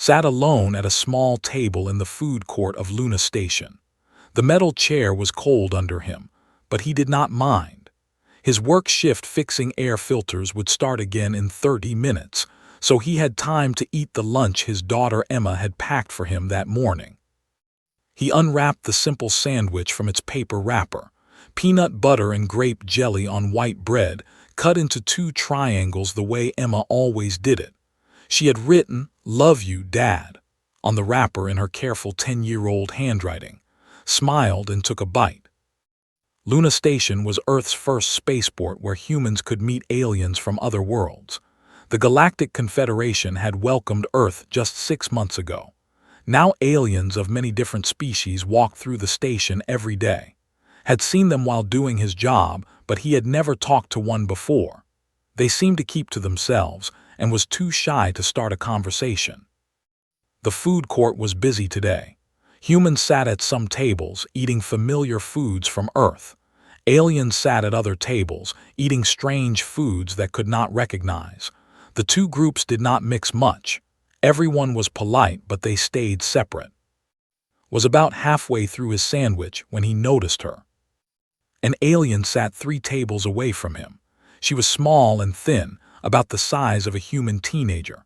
sat alone at a small table in the food court of Luna Station. The metal chair was cold under him, but he did not mind. His work shift fixing air filters would start again in 30 minutes, so he had time to eat the lunch his daughter Emma had packed for him that morning. He unwrapped the simple sandwich from its paper wrapper, peanut butter and grape jelly on white bread, cut into 2 triangles the way Emma always did it. She had written, "Love you, Dad," on the wrapper in her careful 10-year-old handwriting, smiled and took a bite. Luna Station was Earth's first spaceport where humans could meet aliens from other worlds. The Galactic Confederation had welcomed Earth just 6 months ago. Now aliens of many different species walked through the station every day. Had seen them while doing his job, but he had never talked to one before. They seemed to keep to themselves and was too shy to start a conversation. The food court was busy today. Humans sat at some tables, eating familiar foods from Earth. Aliens sat at other tables, eating strange foods that could not recognize. The 2 groups did not mix much. Everyone was polite, but they stayed separate. Was about halfway through his sandwich when he noticed her. An alien sat 3 tables away from him. She was small and thin, about the size of a human teenager.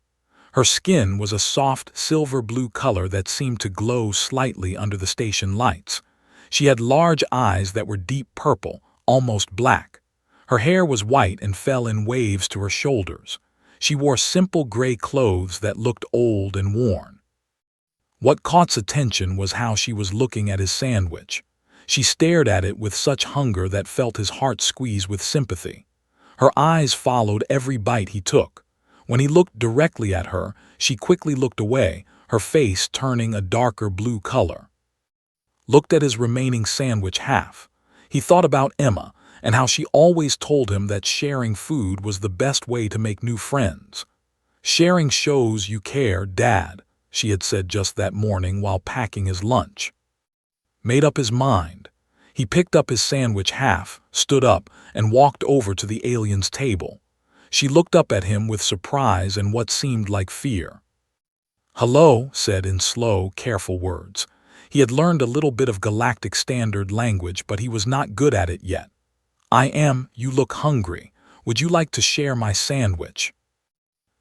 Her skin was a soft silver blue color that seemed to glow slightly under the station lights. She had large eyes that were deep purple, almost black. Her hair was white and fell in waves to her shoulders. She wore simple gray clothes that looked old and worn. What caught attention was how she was looking at his sandwich. She stared at it with such hunger that felt his heart squeeze with sympathy. Her eyes followed every bite he took. When he looked directly at her, she quickly looked away, her face turning a darker blue color. Looked at his remaining sandwich half. He thought about Emma and how she always told him that sharing food was the best way to make new friends. "Sharing shows you care, Dad," she had said just that morning while packing his lunch. Made up his mind. He picked up his sandwich half, stood up, and walked over to the alien's table. She looked up at him with surprise and what seemed like fear. "Hello," said in slow, careful words. He had learned a little bit of Galactic Standard language, but he was not good at it yet. You look hungry. Would you like to share my sandwich?"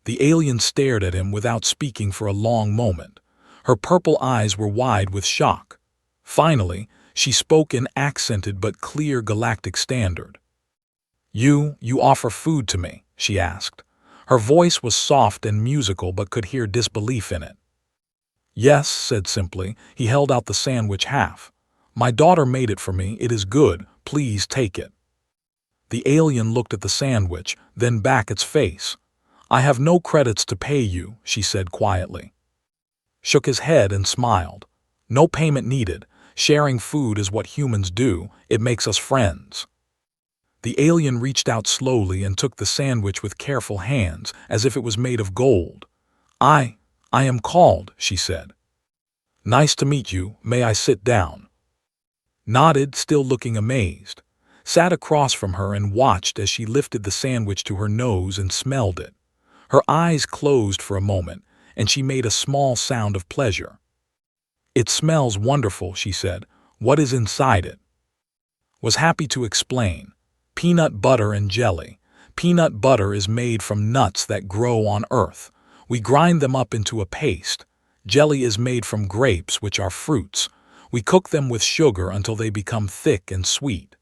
The alien stared at him without speaking for a long moment. Her purple eyes were wide with shock. Finally, she spoke in accented but clear Galactic Standard. You offer food to me?" she asked. Her voice was soft and musical but could hear disbelief in it. "Yes," said simply. He held out the sandwich half. "My daughter made it for me. It is good. Please take it." The alien looked at the sandwich, then back its face. "I have no credits to pay you," she said quietly. Shook his head and smiled. "No payment needed. Sharing food is what humans do. It makes us friends." The alien reached out slowly and took the sandwich with careful hands, as if it was made of gold. I am called," she said. "Nice to meet you. May I sit down?" Nodded, still looking amazed. Sat across from her and watched as she lifted the sandwich to her nose and smelled it. Her eyes closed for a moment, and she made a small sound of pleasure. "It smells wonderful," she said. "What is inside it?" Was happy to explain. "Peanut butter and jelly. Peanut butter is made from nuts that grow on Earth. We grind them up into a paste. Jelly is made from grapes, which are fruits. We cook them with sugar until they become thick and sweet."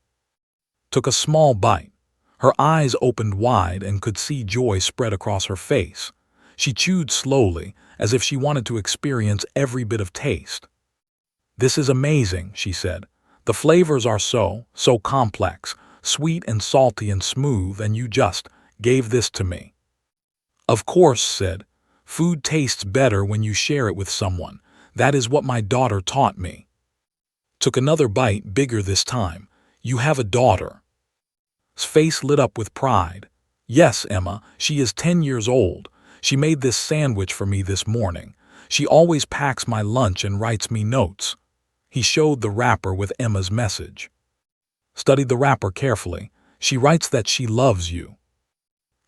Took a small bite. Her eyes opened wide and could see joy spread across her face. She chewed slowly, as if she wanted to experience every bit of taste. "This is amazing," she said. "The flavors are so complex, sweet and salty and smooth, and you just gave this to me." "Of course," said. "Food tastes better when you share it with someone. That is what my daughter taught me." Took another bite, bigger this time. "You have a daughter?" His face lit up with pride. "Yes, Emma, she is 10 years old. She made this sandwich for me this morning. She always packs my lunch and writes me notes." He showed the wrapper with Emma's message. Studied the wrapper carefully. "She writes that she loves you."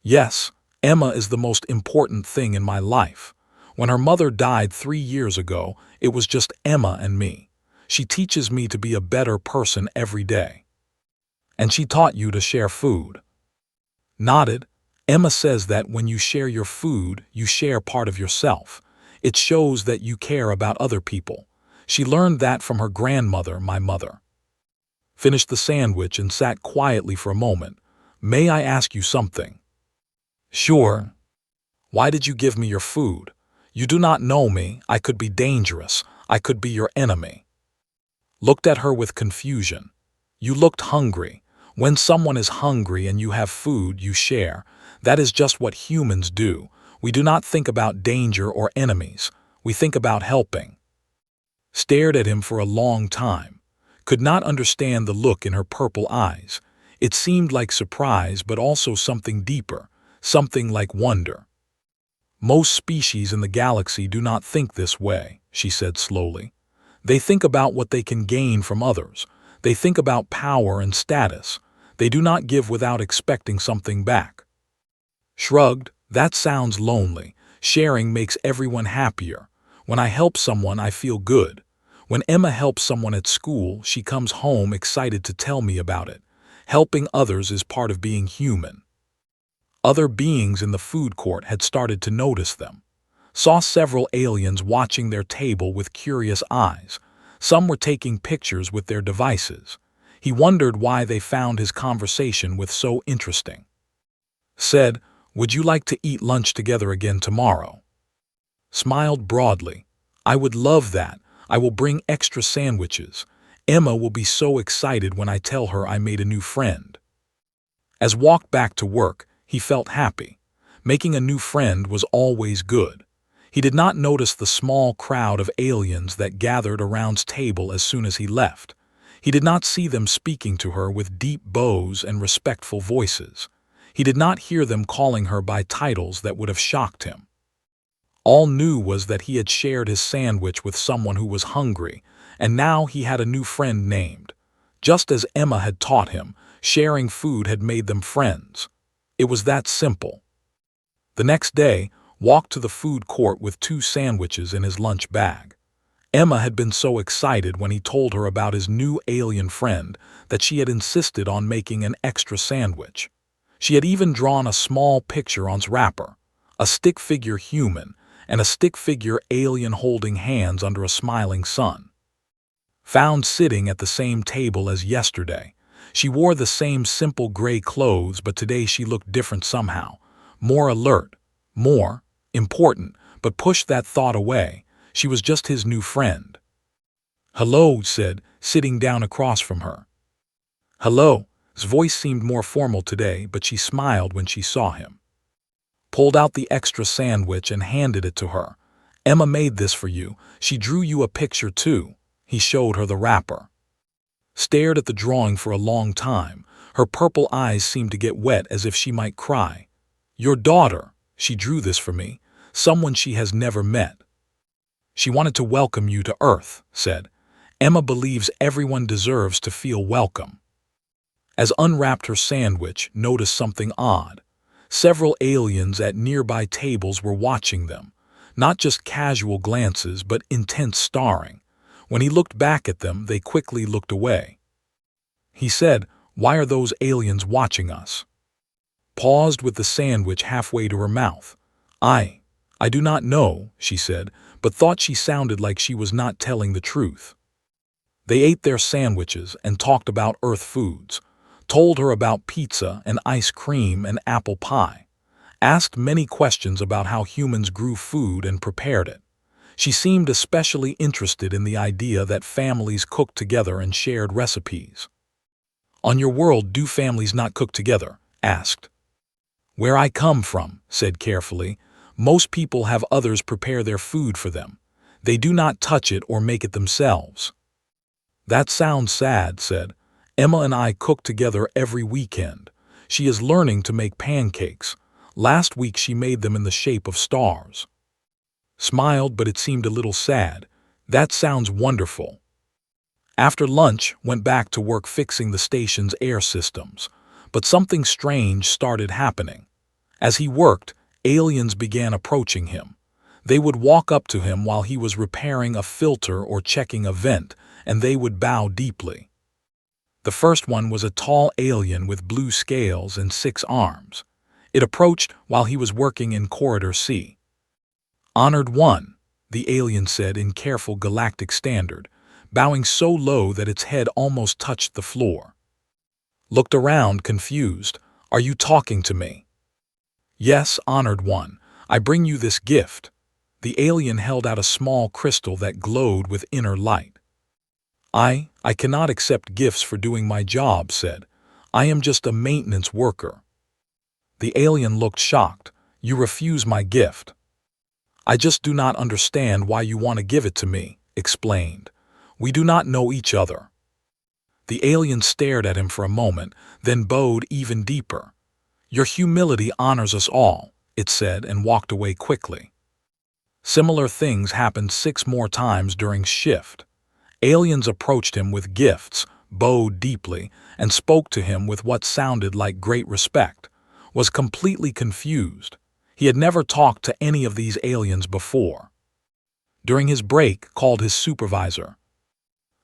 "Yes, Emma is the most important thing in my life. When her mother died 3 years ago, it was just Emma and me. She teaches me to be a better person every day. And she taught you to share food. Nodded. Emma says that when you share your food, you share part of yourself. It shows that you care about other people. She learned that from her grandmother, my mother. Finished the sandwich and sat quietly for a moment. May I ask you something? Sure. Why did you give me your food? You do not know me. I could be dangerous. I could be your enemy. Looked at her with confusion. You looked hungry. When someone is hungry and you have food, you share. That is just what humans do. We do not think about danger or enemies. We think about helping. Stared at him for a long time. Could not understand the look in her purple eyes. It seemed like surprise, but also something deeper, something like wonder. Most species in the galaxy do not think this way, she said slowly. They think about what they can gain from others. They think about power and status. They do not give without expecting something back. Shrugged. That sounds lonely. Sharing makes everyone happier. When I help someone, I feel good. When Emma helps someone at school, she comes home excited to tell me about it. Helping others is part of being human. Other beings in the food court had started to notice them. Saw several aliens watching their table with curious eyes. Some were taking pictures with their devices. He wondered why they found his conversation with so interesting. Said, "Would you like to eat lunch together again tomorrow?" Smiled broadly. "I would love that. I will bring extra sandwiches. Emma will be so excited when I tell her I made a new friend." As walked back to work, he felt happy. Making a new friend was always good. He did not notice the small crowd of aliens that gathered around's table as soon as he left. He did not see them speaking to her with deep bows and respectful voices. He did not hear them calling her by titles that would have shocked him. All knew was that he had shared his sandwich with someone who was hungry, and now he had a new friend named. Just as Emma had taught him, sharing food had made them friends. It was that simple. The next day, walked to the food court with 2 sandwiches in his lunch bag. Emma had been so excited when he told her about his new alien friend that she had insisted on making an extra sandwich. She had even drawn a small picture on his wrapper, a stick figure human and a stick figure alien holding hands under a smiling sun. Found sitting at the same table as yesterday. She wore the same simple gray clothes, but today she looked different somehow. More alert, more important, but pushed that thought away. She was just his new friend. "Hello," said, sitting down across from her. "Hello." His voice seemed more formal today, but she smiled when she saw him. Pulled out the extra sandwich and handed it to her. "Emma made this for you. She drew you a picture too." He showed her the wrapper. Stared at the drawing for a long time. Her purple eyes seemed to get wet as if she might cry. "Your daughter. She drew this for me. Someone she has never met. She wanted to welcome you to Earth," said. "Emma believes everyone deserves to feel welcome." As unwrapped her sandwich, noticed something odd. Several aliens at nearby tables were watching them. Not just casual glances, but intense staring. When he looked back at them, they quickly looked away. He said, "Why are those aliens watching us?" Paused with the sandwich halfway to her mouth. I do not know," she said, but thought she sounded like she was not telling the truth. They ate their sandwiches and talked about Earth foods. Told her about pizza and ice cream and apple pie. Asked many questions about how humans grew food and prepared it. She seemed especially interested in the idea that families cooked together and shared recipes. "On your world, do families not cook together?" asked. "Where I come from," said carefully, "most people have others prepare their food for them. They do not touch it or make it themselves." "That sounds sad," said. "Emma and I cook together every weekend. She is learning to make pancakes. Last week she made them in the shape of stars." Smiled, but it seemed a little sad. "That sounds wonderful." After lunch, went back to work fixing the station's air systems. But something strange started happening. As he worked, aliens began approaching him. They would walk up to him while he was repairing a filter or checking a vent, and they would bow deeply. The first one was a tall alien with blue scales and 6 arms. It approached while he was working in Corridor C. "Honored one," the alien said in careful galactic standard, bowing so low that its head almost touched the floor. Looked around, confused. "Are you talking to me?" "Yes, honored one. I bring you this gift." The alien held out a small crystal that glowed with inner light. I cannot accept gifts for doing my job," said. "I am just a maintenance worker." The alien looked shocked. "You refuse my gift." "I just do not understand why you want to give it to me," explained. "We do not know each other." The alien stared at him for a moment, then bowed even deeper. "Your humility honors us all," it said, and walked away quickly. Similar things happened 6 more times during shift. Aliens approached him with gifts, bowed deeply, and spoke to him with what sounded like great respect. Was completely confused. He had never talked to any of these aliens before. During his break, called his supervisor.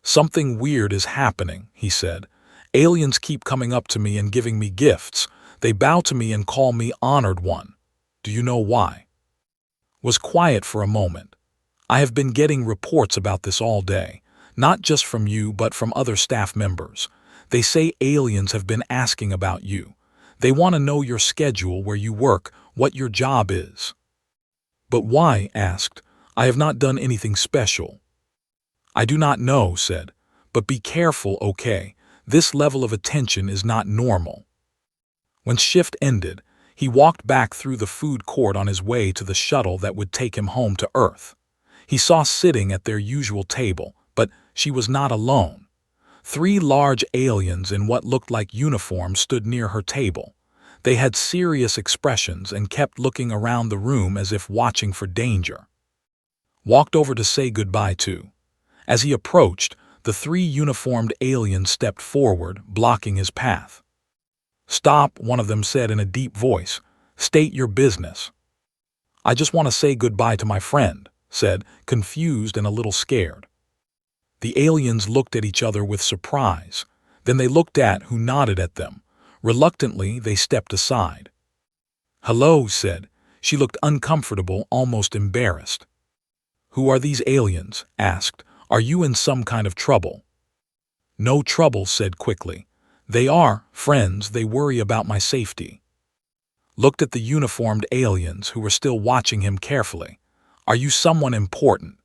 "Something weird is happening," he said. "Aliens keep coming up to me and giving me gifts. They bow to me and call me honored one. Do you know why?" Was quiet for a moment. "I have been getting reports about this all day, not just from you but from other staff members. They say aliens have been asking about you. They want to know your schedule, where you work, what your job is." "But why?" asked. "I have not done anything special." "I do not know," said. "But be careful, okay? This level of attention is not normal." When shift ended, he walked back through the food court on his way to the shuttle that would take him home to Earth. He saw sitting at their usual table, but she was not alone. 3 large aliens in what looked like uniforms stood near her table. They had serious expressions and kept looking around the room as if watching for danger. Walked over to say goodbye to. As he approached, the 3 uniformed aliens stepped forward, blocking his path. "Stop," one of them said in a deep voice. "State your business." "I just want to say goodbye to my friend," said, confused and a little scared. The aliens looked at each other with surprise. Then they looked at who nodded at them. Reluctantly, they stepped aside. "Hello," said. She looked uncomfortable, almost embarrassed. "Who are these aliens?" asked. "Are you in some kind of trouble?" "No trouble," said quickly. "They are friends. They worry about my safety." Looked at the uniformed aliens who were still watching him carefully. "Are you someone important?"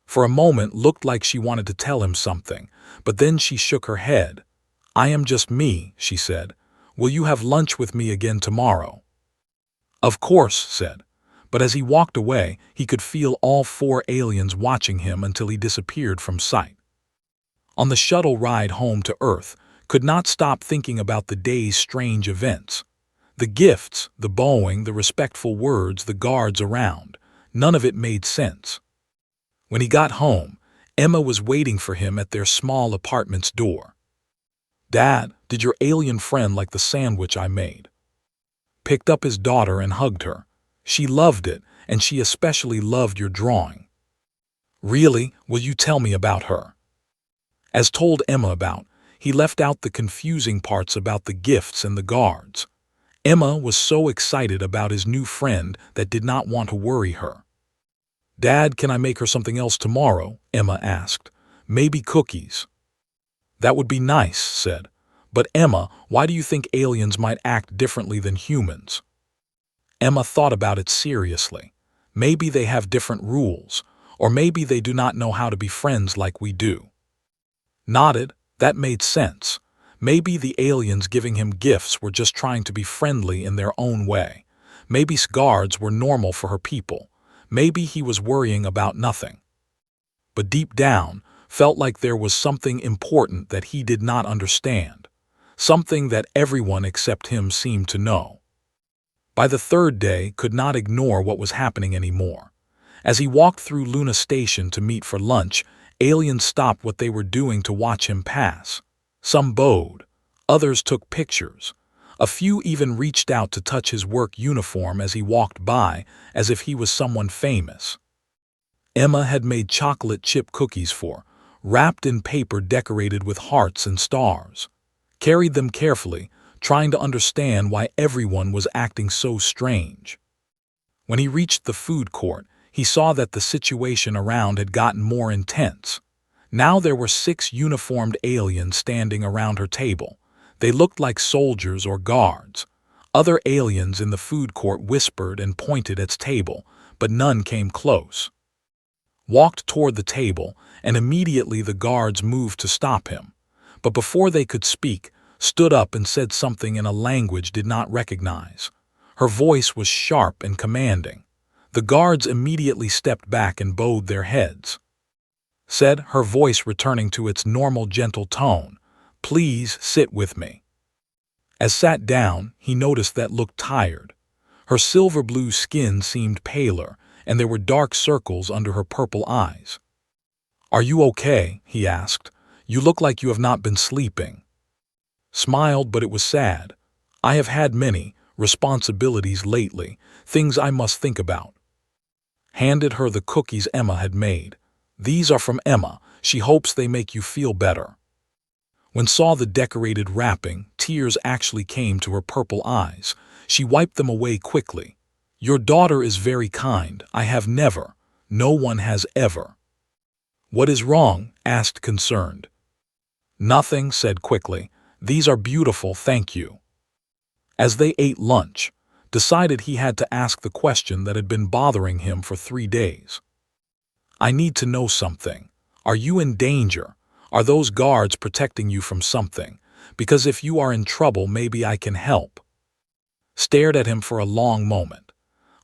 For a moment looked like she wanted to tell him something, but then she shook her head. "I am just me," she said. "Will you have lunch with me again tomorrow?" "Of course," said. But as he walked away, he could feel all 4 aliens watching him until he disappeared from sight. On the shuttle ride home to Earth, could not stop thinking about the day's strange events. The gifts, the bowing, the respectful words, the guards around. None of it made sense. When he got home, Emma was waiting for him at their small apartment's door. "Dad, did your alien friend like the sandwich I made?" Picked up his daughter and hugged her. "She loved it, and she especially loved your drawing." "Really? Will you tell me about her?" As told Emma about, he left out the confusing parts about the gifts and the guards. Emma was so excited about his new friend that did not want to worry her. "Dad, can I make her something else tomorrow?" Emma asked. "Maybe cookies." "That would be nice," said. "But Emma, why do you think aliens might act differently than humans?" Emma thought about it seriously. Maybe they have different rules, or maybe they do not know how to be friends like we do. Nodded. That made sense. Maybe the aliens giving him gifts were just trying to be friendly in their own way. Maybe guards were normal for her people. Maybe he was worrying about nothing. But deep down, felt like there was something important that he did not understand. Something that everyone except him seemed to know. By the 3rd day, could not ignore what was happening anymore. As he walked through Luna Station to meet for lunch, aliens stopped what they were doing to watch him pass. Some bowed. Others took pictures. A few even reached out to touch his work uniform as he walked by, as if he was someone famous. Emma had made chocolate chip cookies wrapped in paper decorated with hearts and stars. Carried them carefully, trying to understand why everyone was acting so strange. When he reached the food court, he saw that the situation around had gotten more intense. Now there were 6 uniformed aliens standing around her table. They looked like soldiers or guards. Other aliens in the food court whispered and pointed at its table, but none came close. Walked toward the table, and immediately the guards moved to stop him. But before they could speak, stood up and said something in a language did not recognize. Her voice was sharp and commanding. The guards immediately stepped back and bowed their heads. Said, her voice returning to its normal gentle tone, "Please sit with me." As sat down, he noticed that looked tired. Her silver-blue skin seemed paler, and there were dark circles under her purple eyes. "Are you okay?" he asked. "You look like you have not been sleeping." Smiled, but it was sad. "I have had many responsibilities lately, things I must think about." Handed her the cookies Emma had made. "These are from Emma. She hopes they make you feel better." When saw the decorated wrapping, tears actually came to her purple eyes. She wiped them away quickly. "Your daughter is very kind. I have never. No one has ever." "What is wrong?" asked concerned. "Nothing," said quickly. "These are beautiful, thank you." As they ate lunch, decided he had to ask the question that had been bothering him for 3 days. "I need to know something. Are you in danger? Are those guards protecting you from something? Because if you are in trouble, maybe I can help." Stared at him for a long moment.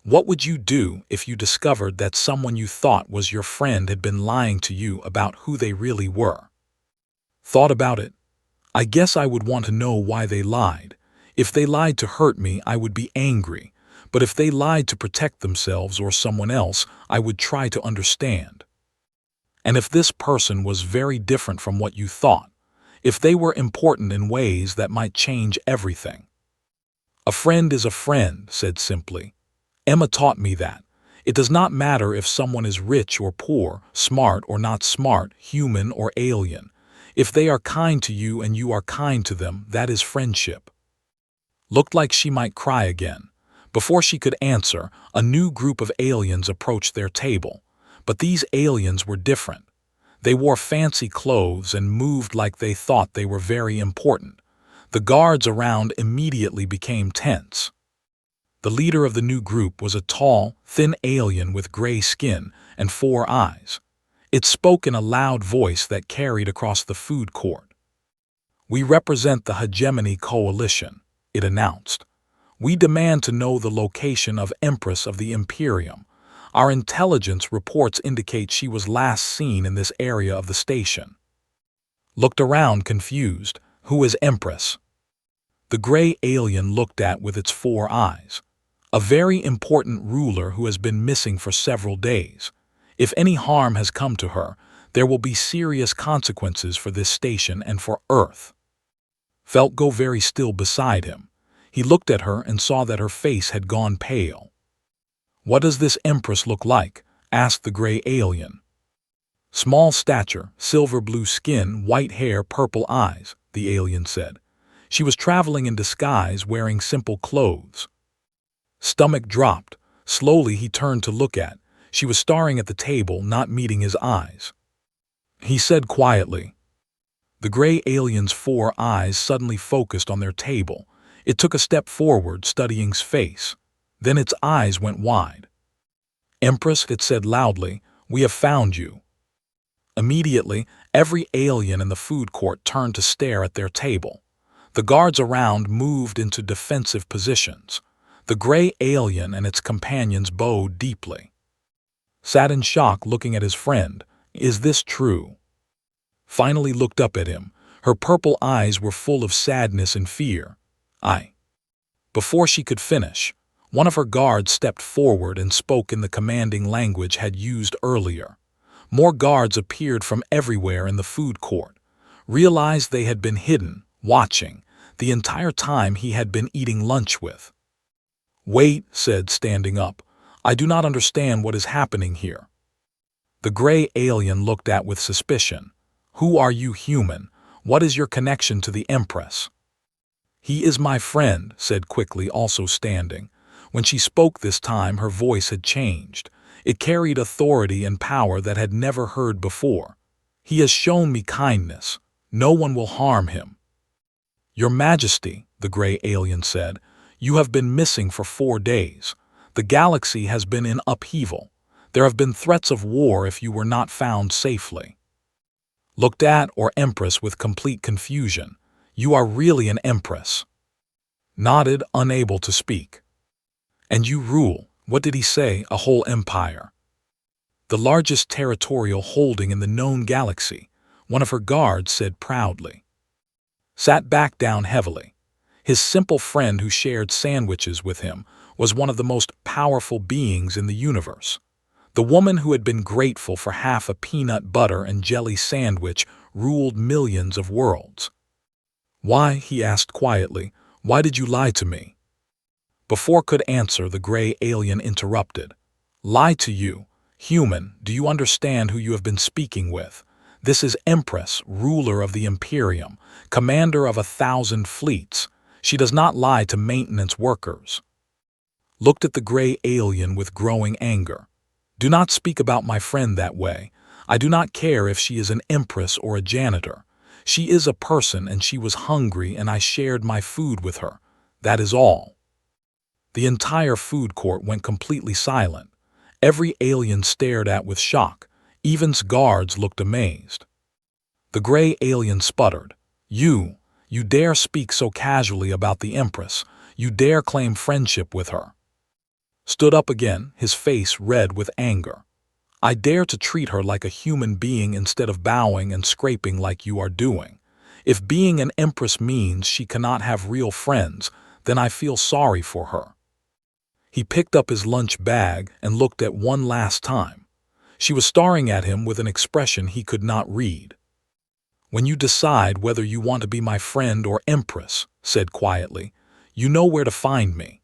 What would you do if you discovered that someone you thought was your friend had been lying to you about who they really were? Thought about it. "I guess I would want to know why they lied. If they lied to hurt me, I would be angry. But if they lied to protect themselves or someone else, I would try to understand. And if this person was very different from what you thought, if they were important in ways that might change everything." "A friend is a friend," said simply. "Emma taught me that. It does not matter if someone is rich or poor, smart or not smart, human or alien. If they are kind to you and you are kind to them, that is friendship." Looked like she might cry again. Before she could answer, a new group of aliens approached their table. But these aliens were different. They wore fancy clothes and moved like they thought they were very important. The guards around immediately became tense. The leader of the new group was a tall, thin alien with gray skin and 4 eyes. It spoke in a loud voice that carried across the food court. "We represent the Hegemony Coalition," it announced. "We demand to know the location of Empress of the Imperium. Our intelligence reports indicate she was last seen in this area of the station." Looked around confused. "Who is Empress?" The gray alien looked at with its 4 eyes. "A very important ruler who has been missing for several days. If any harm has come to her, there will be serious consequences for this station and for Earth." Felt go very still beside him. He looked at her and saw that her face had gone pale. "What does this Empress look like?" asked the gray alien. "Small stature, silver-blue skin, white hair, purple eyes," the alien said. "She was traveling in disguise, wearing simple clothes." Stomach dropped. Slowly he turned to look at. She was staring at the table, not meeting his eyes. He said quietly. The gray alien's 4 eyes suddenly focused on their table. It took a step forward, studying's face. Then its eyes went wide. "Empress," it said loudly, "we have found you." Immediately, every alien in the food court turned to stare at their table. The guards around moved into defensive positions. The gray alien and its companions bowed deeply. Sat in shock looking at his friend. "Is this true?" Finally looked up at him. Her purple eyes were full of sadness and fear. "I." Before she could finish, one of her guards stepped forward and spoke in the commanding language had used earlier. More guards appeared from everywhere in the food court. Realized they had been hidden, watching. the entire time he had been eating lunch with. "Wait," said, standing up. "I do not understand what is happening here." The gray alien looked at with suspicion. "Who are you, human? What is your connection to the Empress?" "He is my friend," said quickly, also standing. When she spoke this time, her voice had changed. It carried authority and power that had never heard before. "He has shown me kindness. No one will harm him." "Your Majesty," the gray alien said, "you have been missing for 4 days. The galaxy has been in upheaval. There have been threats of war if you were not found safely." Looked at, or Empress, with complete confusion. "You are really an Empress?" Nodded, unable to speak. "And you rule," what did he say, "a whole empire?" "The largest territorial holding in the known galaxy," one of her guards said proudly. Sat back down heavily. His simple friend who shared sandwiches with him was one of the most powerful beings in the universe. The woman who had been grateful for half a peanut butter and jelly sandwich ruled millions of worlds. "Why?" he asked quietly. "Why did you lie to me?" Before could answer, the gray alien interrupted. "Lie to you? Human, do you understand who you have been speaking with? This is Empress, ruler of the Imperium, commander of 1,000 fleets. She does not lie to maintenance workers." Looked at the gray alien with growing anger. "Do not speak about my friend that way. I do not care if she is an empress or a janitor. She is a person, and she was hungry, and I shared my food with her. That is all." The entire food court went completely silent. Every alien stared at with shock. Even's guards looked amazed. The gray alien sputtered. You dare speak so casually about the Empress. You dare claim friendship with her." Stood up again, his face red with anger. "I dare to treat her like a human being instead of bowing and scraping like you are doing. If being an Empress means she cannot have real friends, then I feel sorry for her." He picked up his lunch bag and looked at one last time. She was staring at him with an expression he could not read. "When you decide whether you want to be my friend or Empress," said quietly, "you know where to find me."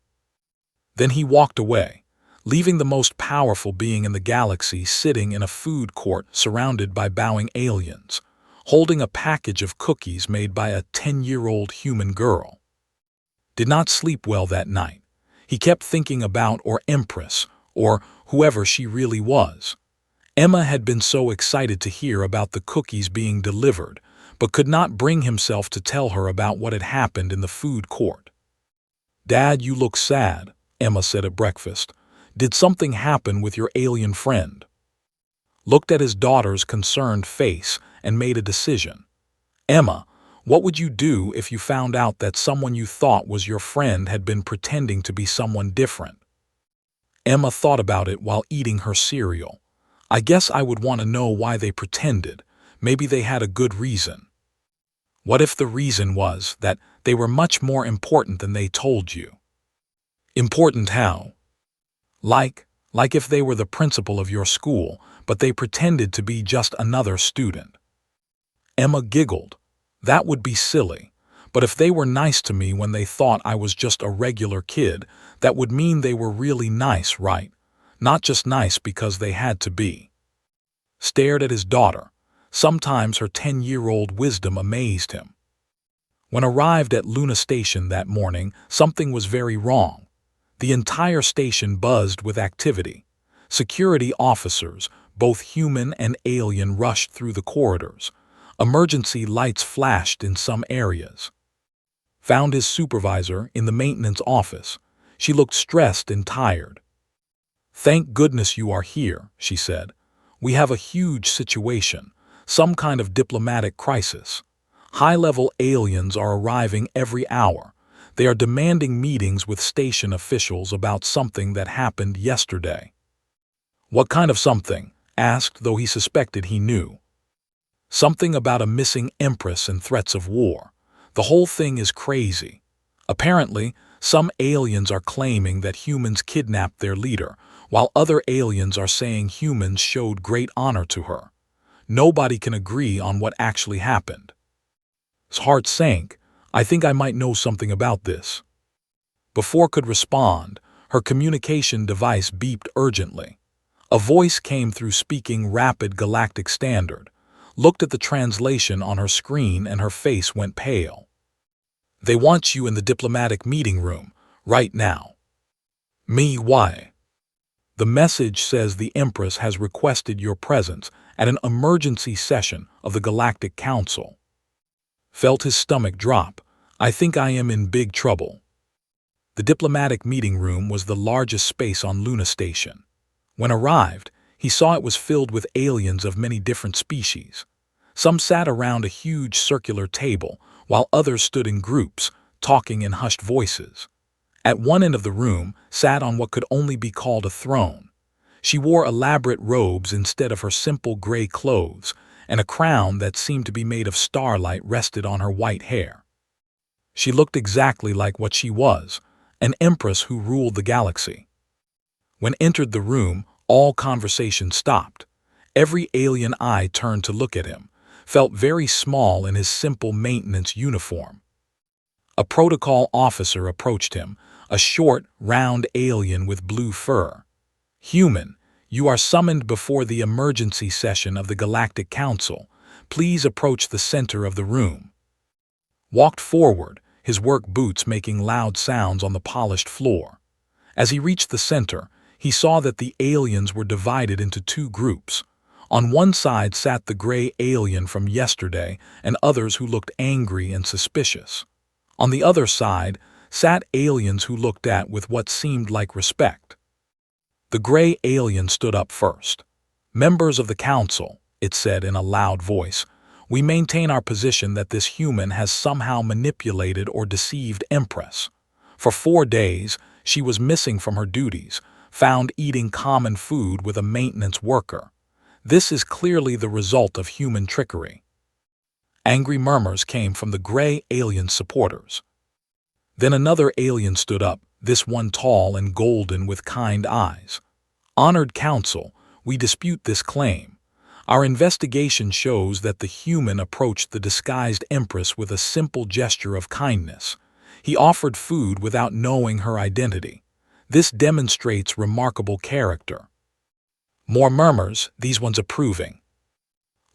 Then he walked away, leaving the most powerful being in the galaxy sitting in a food court surrounded by bowing aliens, holding a package of cookies made by a 10-year-old human girl. Did not sleep well that night. He kept thinking about or Empress, or whoever she really was. Emma had been so excited to hear about the cookies being delivered, but could not bring himself to tell her about what had happened in the food court. "Dad, you look sad," Emma said at breakfast. "Did something happen with your alien friend?" Looked at his daughter's concerned face and made a decision. "Emma, what would you do if you found out that someone you thought was your friend had been pretending to be someone different?" Emma thought about it while eating her cereal. "I guess I would want to know why they pretended. Maybe they had a good reason." "What if the reason was that they were much more important than they told you?" "Important how?" Like if they were the principal of your school, but they pretended to be just another student." Emma giggled. "That would be silly. But if they were nice to me when they thought I was just a regular kid, that would mean they were really nice, right? Not just nice because they had to be." Stared at his daughter. Sometimes her 10-year-old wisdom amazed him. When arrived at Luna Station that morning, something was very wrong. The entire station buzzed with activity. Security officers, both human and alien, rushed through the corridors. Emergency lights flashed in some areas. Found his supervisor in the maintenance office. She looked stressed and tired. "Thank goodness you are here," she said. "We have a huge situation, some kind of diplomatic crisis. High-level aliens are arriving every hour. They are demanding meetings with station officials about something that happened yesterday." "What kind of something?" asked, though he suspected he knew. "Something about a missing empress and threats of war. The whole thing is crazy. Apparently, some aliens are claiming that humans kidnapped their leader, while other aliens are saying humans showed great honor to her. Nobody can agree on what actually happened." His heart sank. I think I might know something about this. Before could respond, her communication device beeped urgently. A voice came through speaking rapid galactic standard, looked at the translation on her screen and her face went pale. They want you in the diplomatic meeting room, right now. Me, why? The message says the Empress has requested your presence at an emergency session of the Galactic Council. Felt his stomach drop. I think I am in big trouble. The diplomatic meeting room was the largest space on Luna Station. When arrived, he saw it was filled with aliens of many different species. Some sat around a huge circular table, while others stood in groups, talking in hushed voices. At one end of the room sat on what could only be called a throne. She wore elaborate robes instead of her simple gray clothes, and a crown that seemed to be made of starlight rested on her white hair. She looked exactly like what she was, an empress who ruled the galaxy. When entered the room, all conversation stopped. Every alien eye turned to look at him, felt very small in his simple maintenance uniform. A protocol officer approached him, a short, round alien with blue fur. Human, you are summoned before the emergency session of the Galactic Council. Please approach the center of the room. Walked forward, his work boots making loud sounds on the polished floor. As he reached the center, he saw that the aliens were divided into two groups. On one side sat the gray alien from yesterday and others who looked angry and suspicious. On the other side sat aliens who looked at with what seemed like respect. The gray alien stood up first. Members of the council, it said in a loud voice, we maintain our position that this human has somehow manipulated or deceived Empress. For 4 days, she was missing from her duties, found eating common food with a maintenance worker. This is clearly the result of human trickery. Angry murmurs came from the gray alien's supporters. Then another alien stood up, this one tall and golden with kind eyes. Honored Council, we dispute this claim. Our investigation shows that the human approached the disguised Empress with a simple gesture of kindness. He offered food without knowing her identity. This demonstrates remarkable character. More murmurs, these ones approving.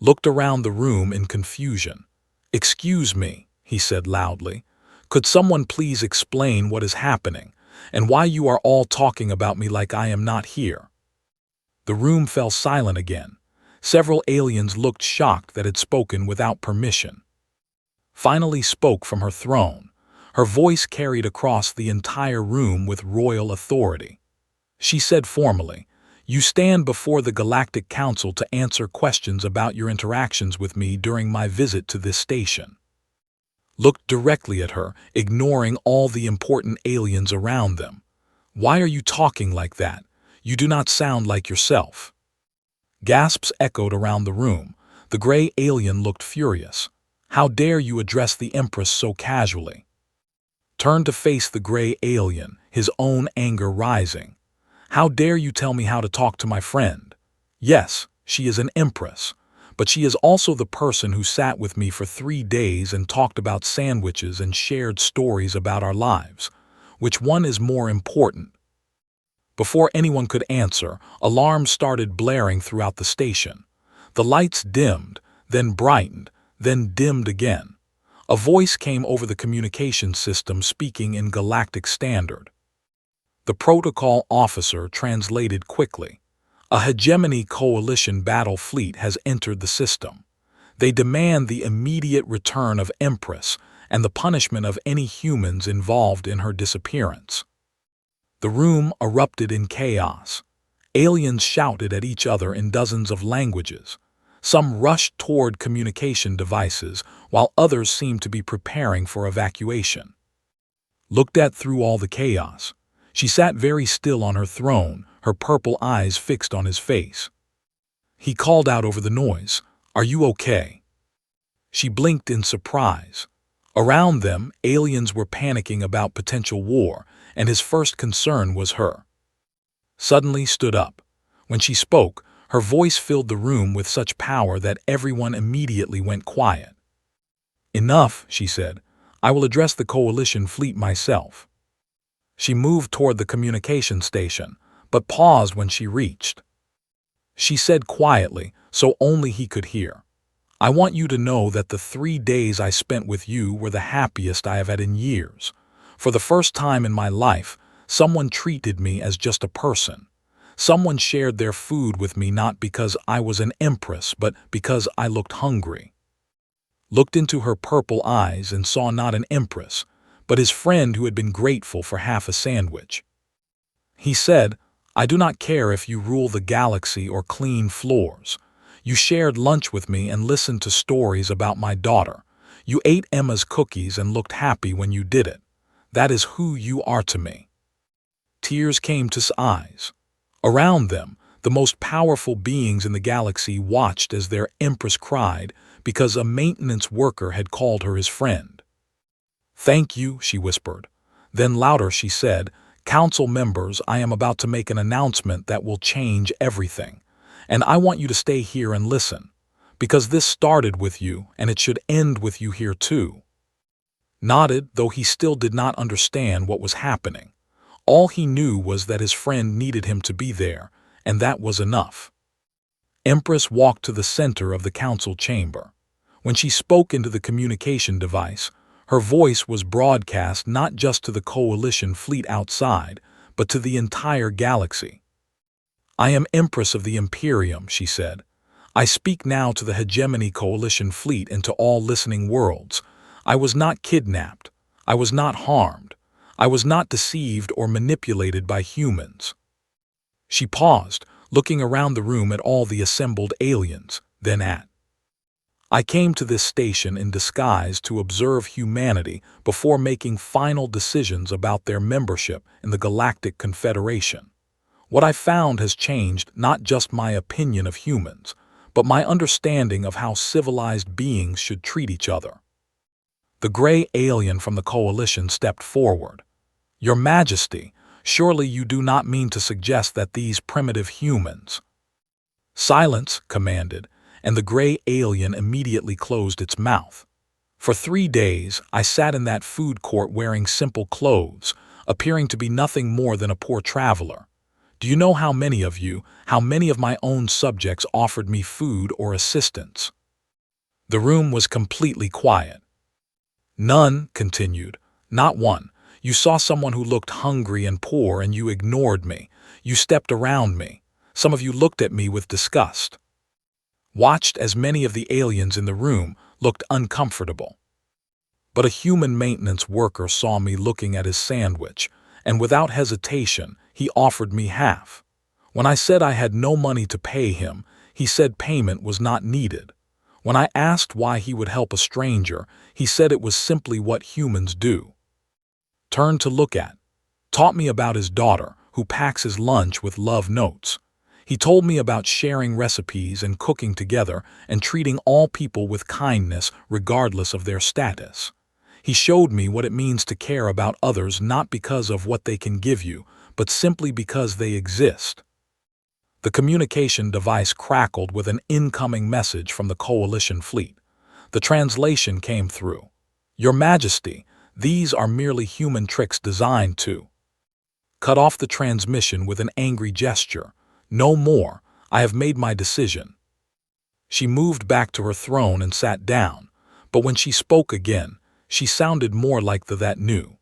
Looked around the room in confusion. Excuse me, he said loudly. Could someone please explain what is happening, and why you are all talking about me like I am not here? The room fell silent again. Several aliens looked shocked that had spoken without permission. Finally spoke from her throne. Her voice carried across the entire room with royal authority. She said formally, you stand before the Galactic Council to answer questions about your interactions with me during my visit to this station. Looked directly at her, ignoring all the important aliens around them. Why are you talking like that? You do not sound like yourself. Gasps echoed around the room. The gray alien looked furious. How dare you address the Empress so casually? Turned to face the gray alien, his own anger rising. How dare you tell me how to talk to my friend? Yes, she is an empress, but she is also the person who sat with me for 3 days and talked about sandwiches and shared stories about our lives. Which one is more important? Before anyone could answer, alarms started blaring throughout the station. The lights dimmed, then brightened, then dimmed again. A voice came over the communication system speaking in galactic standard. The protocol officer translated quickly. A hegemony coalition battle fleet has entered the system. They demand the immediate return of Empress and the punishment of any humans involved in her disappearance. The room erupted in chaos. Aliens shouted at each other in dozens of languages. Some rushed toward communication devices, while others seemed to be preparing for evacuation. Looked at through all the chaos. She sat very still on her throne, her purple eyes fixed on his face. He called out over the noise, "Are you okay?" She blinked in surprise. Around them, aliens were panicking about potential war, and his first concern was her. Suddenly stood up. When she spoke, her voice filled the room with such power that everyone immediately went quiet. "Enough," she said. I will address the Coalition fleet myself." She moved toward the communication station, but paused when she reached. She said quietly, so only he could hear, "I want you to know that the 3 days I spent with you were the happiest I have had in years. For the first time in my life, someone treated me as just a person. Someone shared their food with me not because I was an empress, but because I looked hungry." Looked into her purple eyes and saw not an empress, but his friend who had been grateful for half a sandwich. He said, "I do not care if you rule the galaxy or clean floors. You shared lunch with me and listened to stories about my daughter. You ate Emma's cookies and looked happy when you did it. That is who you are to me." Tears came to his eyes. Around them, the most powerful beings in the galaxy watched as their empress cried because a maintenance worker had called her his friend. "Thank you," she whispered. Then louder she said, "Council members, I am about to make an announcement that will change everything. And I want you to stay here and listen, because this started with you and it should end with you here too." Nodded, though he still did not understand what was happening. All he knew was that his friend needed him to be there, and that was enough. Empress walked to the center of the council chamber. When she spoke into the communication device, her voice was broadcast not just to the Coalition fleet outside, but to the entire galaxy. "I am Empress of the Imperium," she said. "I speak now to the Hegemony Coalition fleet and to all listening worlds. I was not kidnapped. I was not harmed. I was not deceived or manipulated by humans." She paused, looking around the room at all the assembled aliens, then at, "I came to this station in disguise to observe humanity before making final decisions about their membership in the Galactic Confederation. What I found has changed not just my opinion of humans, but my understanding of how civilized beings should treat each other." The gray alien from the Coalition stepped forward. "Your Majesty, surely you do not mean to suggest that these primitive humans—" "Silence," commanded, and the gray alien immediately closed its mouth. "For 3 days, I sat in that food court wearing simple clothes, appearing to be nothing more than a poor traveler. Do you know how many of my own subjects offered me food or assistance?" The room was completely quiet. "None," continued, "not one. You saw someone who looked hungry and poor and you ignored me. You stepped around me. Some of you looked at me with disgust. Watched as many of the aliens in the room looked uncomfortable. But a human maintenance worker saw me looking at his sandwich, and without hesitation, he offered me half. When I said I had no money to pay him, he said payment was not needed. When I asked why he would help a stranger, he said it was simply what humans do. Turned to look at. Taught me about his daughter, who packs his lunch with love notes. He told me about sharing recipes and cooking together and treating all people with kindness regardless of their status. He showed me what it means to care about others not because of what they can give you, but simply because they exist." The communication device crackled with an incoming message from the Coalition fleet. The translation came through. "Your Majesty, these are merely human tricks designed to—" Cut off the transmission with an angry gesture. "No more. I have made my decision." She moved back to her throne and sat down, but when she spoke again, she sounded more like the that knew.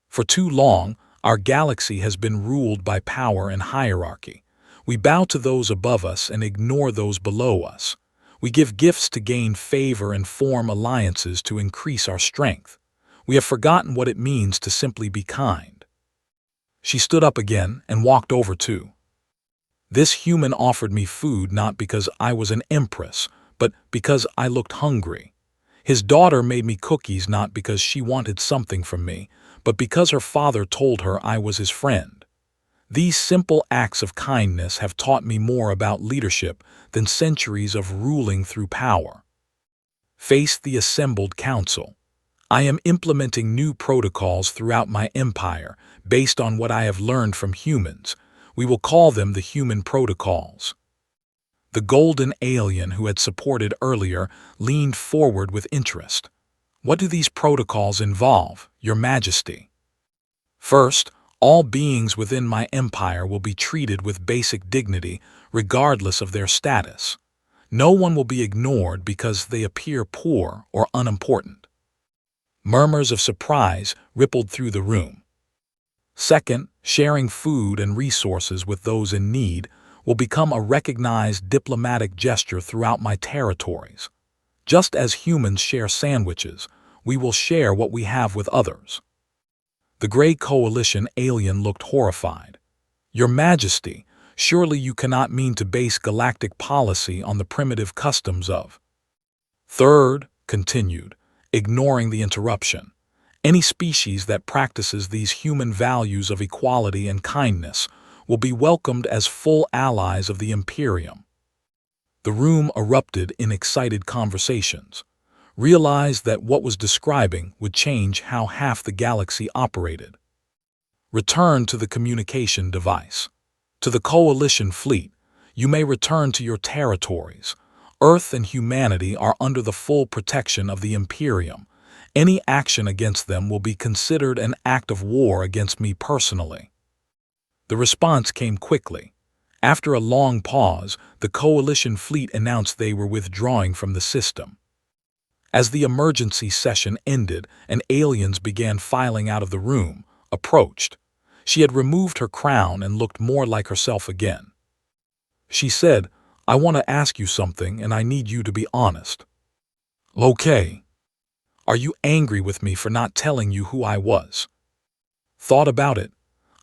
"For too long, our galaxy has been ruled by power and hierarchy. We bow to those above us and ignore those below us. We give gifts to gain favor and form alliances to increase our strength. We have forgotten what it means to simply be kind." She stood up again and walked over to. "This human offered me food not because I was an empress, but because I looked hungry. His daughter made me cookies not because she wanted something from me, but because her father told her I was his friend. These simple acts of kindness have taught me more about leadership than centuries of ruling through power." Faced the assembled council. "I am implementing new protocols throughout my empire based on what I have learned from humans. We will call them the human protocols." The golden alien who had supported earlier leaned forward with interest. What do these protocols involve, Your Majesty? First, all beings within my empire will be treated with basic dignity, regardless of their status. No one will be ignored because they appear poor or unimportant. Murmurs of surprise rippled through the room. Second, sharing food and resources with those in need will become a recognized diplomatic gesture throughout my territories. Just as humans share sandwiches, we will share what we have with others. The Grey Coalition alien looked horrified. Your Majesty, surely you cannot mean to base galactic policy on the primitive customs of. Third, continued, ignoring the interruption, any species that practices these human values of equality and kindness will be welcomed as full allies of the Imperium. The room erupted in excited conversations. Realized that what was describing would change how half the galaxy operated. Return to the communication device. To the Coalition fleet, you may return to your territories. Earth and humanity are under the full protection of the Imperium. Any action against them will be considered an act of war against me personally. The response came quickly. After a long pause, the Coalition fleet announced they were withdrawing from the system. As the emergency session ended and aliens began filing out of the room, approached. She had removed her crown and looked more like herself again. She said, "I want to ask you something and I need you to be honest." "Okay. Are you angry with me for not telling you who I was?" "Thought about it.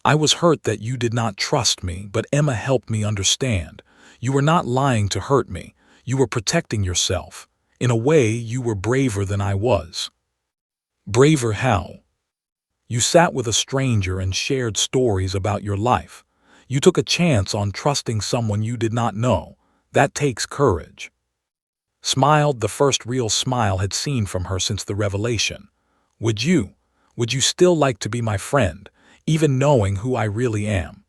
I was hurt that you did not trust me, but Emma helped me understand. You were not lying to hurt me. You were protecting yourself. In a way, you were braver than I was." "Braver how?" "You sat with a stranger and shared stories about your life. You took a chance on trusting someone you did not know. That takes courage." Smiled the first real smile had seen from her since the revelation. Would you still like to be my friend, even knowing who I really am?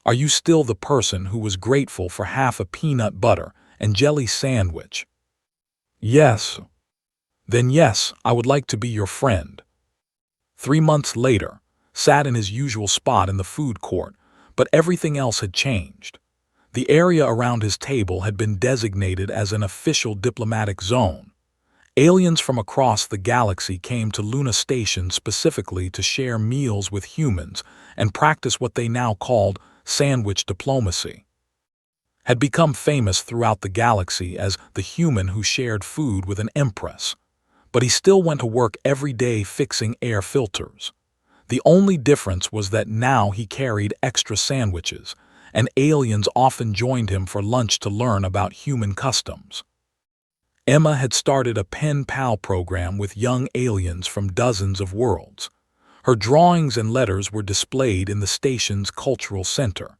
Are you still the person who was grateful for half a peanut butter and jelly sandwich?" "Yes." "Then yes, I would like to be your friend." 3 months later, sat in his usual spot in the food court, but everything else had changed. The area around his table had been designated as an official diplomatic zone. Aliens from across the galaxy came to Luna Station specifically to share meals with humans and practice what they now called sandwich diplomacy. Had become famous throughout the galaxy as the human who shared food with an empress. But he still went to work every day fixing air filters. The only difference was that now he carried extra sandwiches, and aliens often joined him for lunch to learn about human customs. Emma had started a pen pal program with young aliens from dozens of worlds. Her drawings and letters were displayed in the station's cultural center.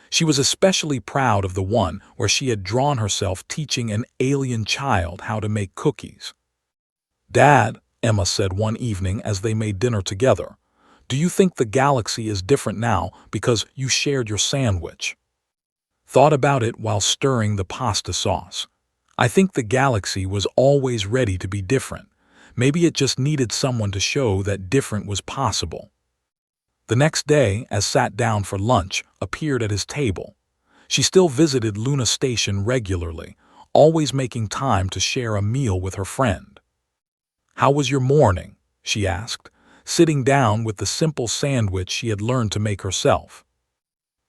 She was especially proud of the one where she had drawn herself teaching an alien child how to make cookies. "Dad," Emma said one evening as they made dinner together, "do you think the galaxy is different now because you shared your sandwich?" Thought about it while stirring the pasta sauce. "I think the galaxy was always ready to be different. Maybe it just needed someone to show that different was possible." The next day, as sat down for lunch, appeared at his table. She still visited Luna Station regularly, always making time to share a meal with her friend. "How was your morning?" she asked, sitting down with the simple sandwich she had learned to make herself.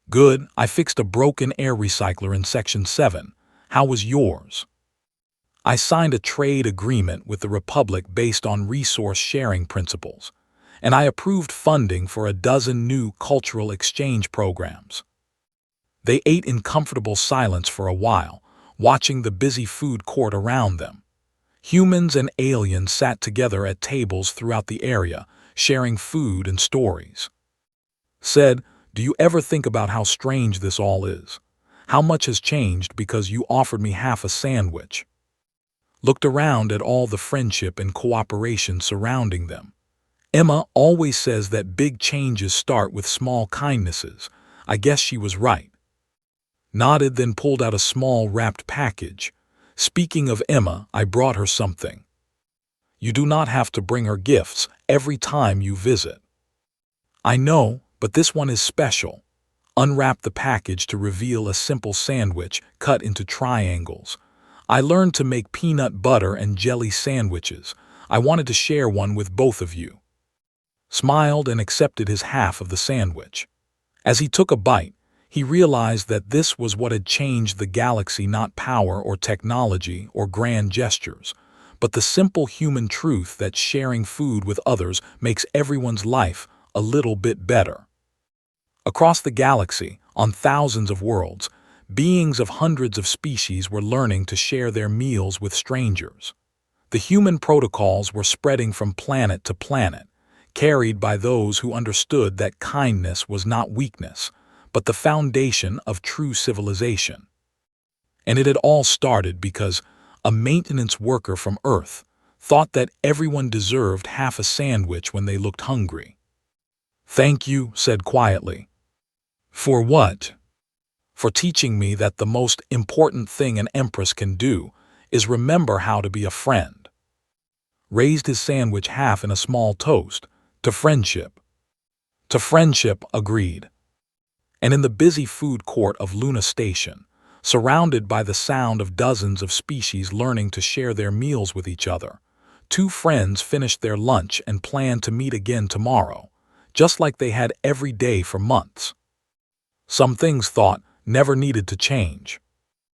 "Good, I fixed a broken air recycler in Section 7. How was yours?" "I signed a trade agreement with the Republic based on resource-sharing principles, and I approved funding for a dozen new cultural exchange programs." They ate in comfortable silence for a while, watching the busy food court around them. Humans and aliens sat together at tables throughout the area, sharing food and stories. Said, "Do you ever think about how strange this all is? How much has changed because you offered me half a sandwich?" Looked around at all the friendship and cooperation surrounding them. "Emma always says that big changes start with small kindnesses. I guess she was right." Nodded, then pulled out a small wrapped package. "Speaking of Emma, I brought her something." You do not have to bring her gifts every time you visit. I know, but this one is special. Unwrap the package to reveal a simple sandwich cut into triangles. I learned to make peanut butter and jelly sandwiches. I wanted to share one with both of you. Smiled and accepted his half of the sandwich. As he took a bite, he realized that this was what had changed the galaxy, not power or technology or grand gestures, but the simple human truth that sharing food with others makes everyone's life a little bit better. Across the galaxy, on thousands of worlds, beings of hundreds of species were learning to share their meals with strangers. The human protocols were spreading from planet to planet, carried by those who understood that kindness was not weakness, but the foundation of true civilization. And it had all started because a maintenance worker from Earth thought that everyone deserved half a sandwich when they looked hungry. "Thank you," said quietly. "For what?" "For teaching me that the most important thing an empress can do is remember how to be a friend." Raised his sandwich half in a small toast. "To friendship." "To friendship," agreed. And in the busy food court of Luna Station, surrounded by the sound of dozens of species learning to share their meals with each other, two friends finished their lunch and planned to meet again tomorrow, just like they had every day for months. Some things thought never needed to change.